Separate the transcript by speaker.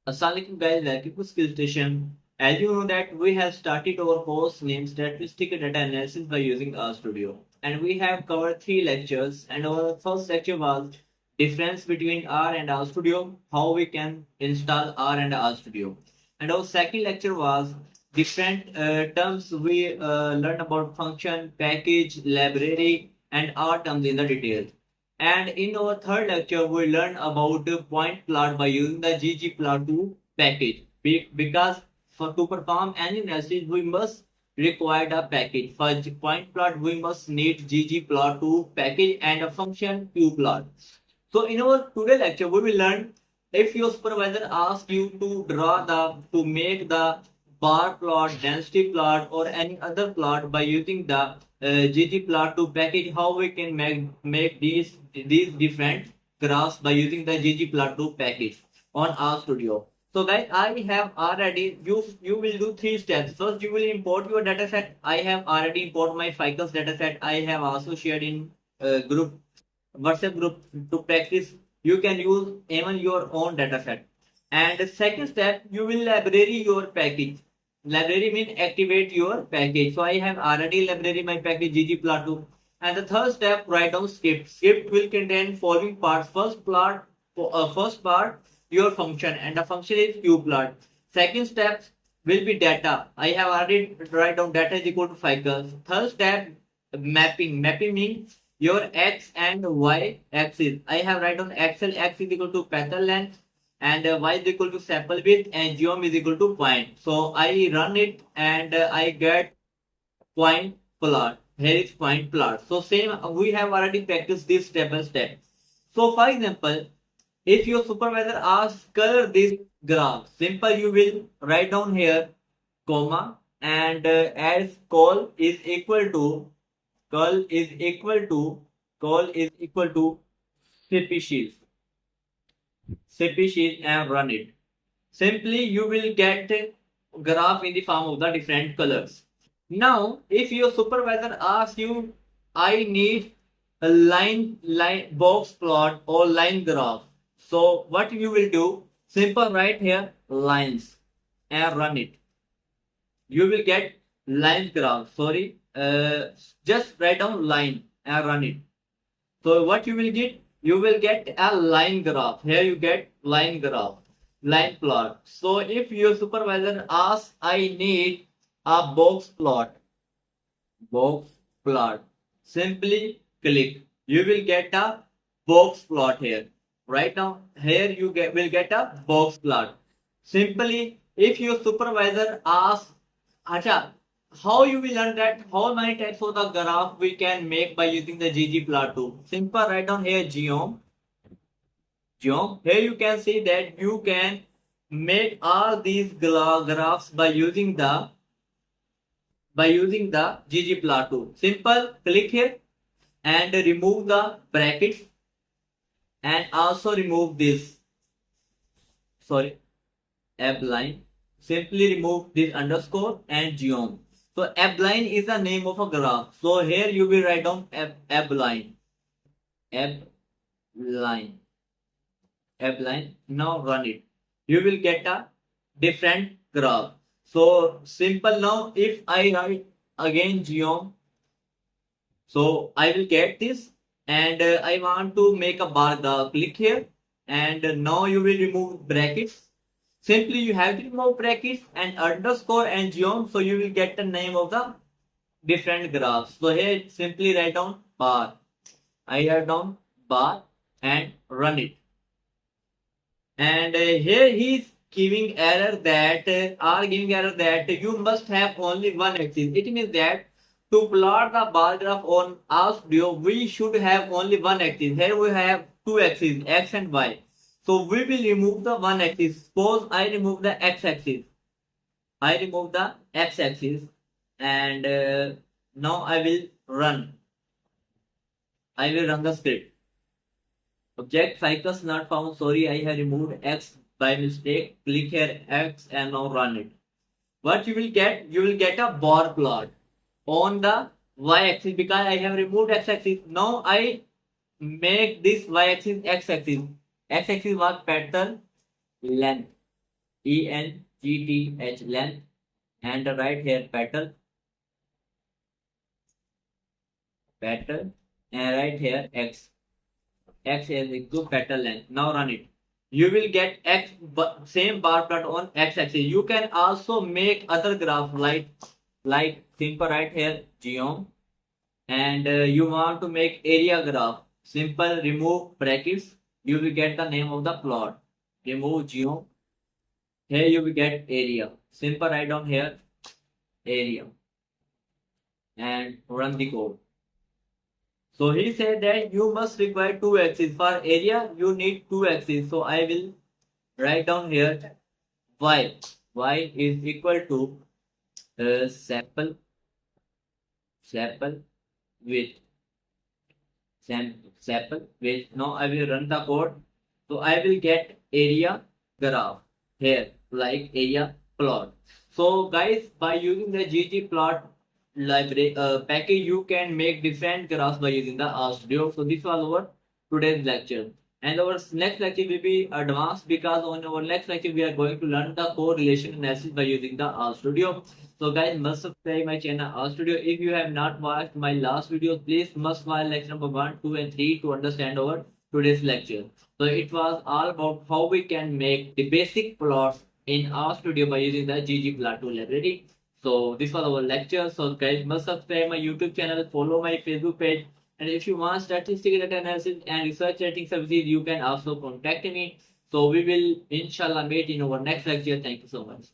Speaker 1: Assalamualaikum guys, welcome to Skill Station. As you know that we have started our course named Statistical Data Analysis by using RStudio. And we have covered 3 lectures, and our first lecture was difference between R and RStudio, how we can install R and RStudio. And our second lecture was different terms we learned about function, package, library and R terms in the details. And in our third lecture, we learn about the point plot by using the ggplot2 package. Because to perform any analysis, we must require a package. For point plot, we must need ggplot2 package and a function qplot. So in our today lecture, we will learn if your supervisor asks you to make the bar plot, density plot, or any other plot by using the ggplot2 package, how we can make these different graphs by using the ggplot2 package on RStudio. So guys, I have already you will do 3 steps. First, you will import your dataset. I have already imported my ficus dataset. I have also shared in group WhatsApp group to practice. You can use even your own dataset. And the second step, you will library your package. Library means activate your package. So I have already library my package ggplot2. And the third step, write down script. Script will contain following parts. First part, your function, and the function is qplot. Second step will be data. I have already write down data is equal to ficus. Third step, mapping. Mapping means your x and y axis. I have write down x is equal to petal length and y is equal to sample width and geom is equal to point. So I run it and I get point plot. Here is point plot. So same we have already practiced this step by step. So for example, if your supervisor asks color this graph, simple you will write down here comma and as col is equal to col is equal to col is equal to species and run it. Simply you will get a graph in the form of the different colors. Now if your supervisor asks you I need a line box plot or line graph. So what you will do, simple write here lines and run it. You will get line graph. Just write down line and run it. So what you will get? You will get a line graph. Here you get line graph, line plot. So if your supervisor asks, I need a box plot. Simply click. You will get a box plot here. Right now, here you will get a box plot. Simply, if your supervisor asks, Acha, how you will learn that how many types of the graph we can make by using the ggplot2? Simple, write down here geom. Here you can see that you can make all these graphs by using the ggplot2. Simple, click here and remove the brackets and also remove this ab line. Simply remove this underscore and geom. So ab line is the name of a graph. So here you will write down ab line. Now run it. You will get a different graph. So simple. Now if I write again geom, so I will get this and I want to make a bar graph. Click here and now you will remove brackets. Simply you have to remove brackets and underscore and geom, so you will get the name of the different graphs. So here simply write down bar. I write down bar and run it. And here he is giving error that you must have only one axis. It means that to plot the bar graph on RStudio, we should have only one axis. Here we have two axes, x and y. So we will remove the one axis. Suppose I remove the x-axis. And now I will run. the script. Object ficus not found. Sorry, I have removed x by mistake. Click here x and now run it. What you will get? You will get a bar plot on the y-axis because I have removed x-axis. Now I make this y-axis x-axis. X-axis was petal length. ENGTH length, and write here petal, and write here X. X is equal to petal length. Now run it. You will get X same bar plot on X axis. You can also make other graph like simple right here geom, and you want to make area graph. Simple remove brackets. You will get the name of the plot. Remove geom. Here you will get area. Simple write down here area and run the code. So he said that you must require two axes. For area, you need two axes. So I will write down here y. Y is equal to sample with sample with. Now I will run the code. So I will get area graph here like area plot. So guys, by using the ggplot library package, you can make different graphs by using the RStudio. So this was our today's lecture, and our next lecture will be advanced, because on our next lecture we are going to learn the correlation analysis by using the RStudio. So guys, must subscribe my channel RStudio. If you have not watched my last video, please must watch lecture number 1, 2 and 3 to understand our today's lecture. So it was all about how we can make the basic plots in RStudio by using the ggplot2 library. So this was our lecture. So guys, must subscribe my YouTube channel, follow my Facebook page, and if you want statistical data analysis and research rating services, you can also contact me. So we will inshallah meet in our next lecture. Thank you so much.